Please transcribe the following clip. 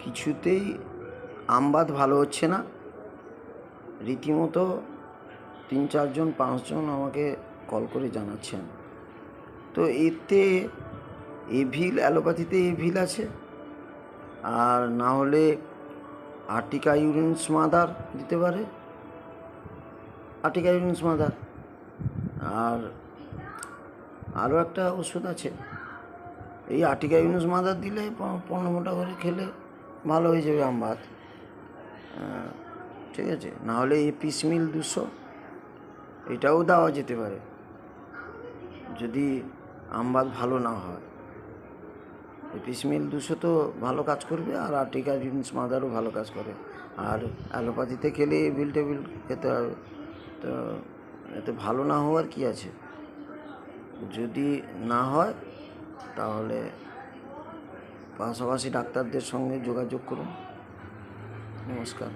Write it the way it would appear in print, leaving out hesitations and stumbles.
কিছুতেই আমবাদ ভালো হচ্ছে না। রীতিমতো 3-4 জন 5 জন আমাকে কল করে জানাচ্ছেন। তো এতে এভিল, অ্যালোপ্যাথিতে এভিল আছে, আর না হলে আর্টিকা ইউরিনস মাদার দিতে পারে, আর্টিকা ইউরিনস মাদার। আর আরও একটা ওষুধ আছে, এই আর্টিকা ইউরিনস মাদার দিলে 15 করে খেলে ভালো হয়ে যাবে আমবাদ। ঠিক আছে, না হলে এপিসমিল 200 এটাও দেওয়া যেতে পারে যদি আমবাদ ভালো না হয়। এপিসমিল 200 তো ভালো কাজ করবে, আর আর্টিকা ইউরিনস মাদারও ভালো কাজ করে। আর অ্যালোপ্যাথিতে খেলে এভিল টেভিল খেতে হবে। তো এতে ভালো না হওয়ার কি আছে? যদি না হয় তাহলে পাশাপাশি ডাক্তারদের সঙ্গে যোগাযোগ করুন। নমস্কার।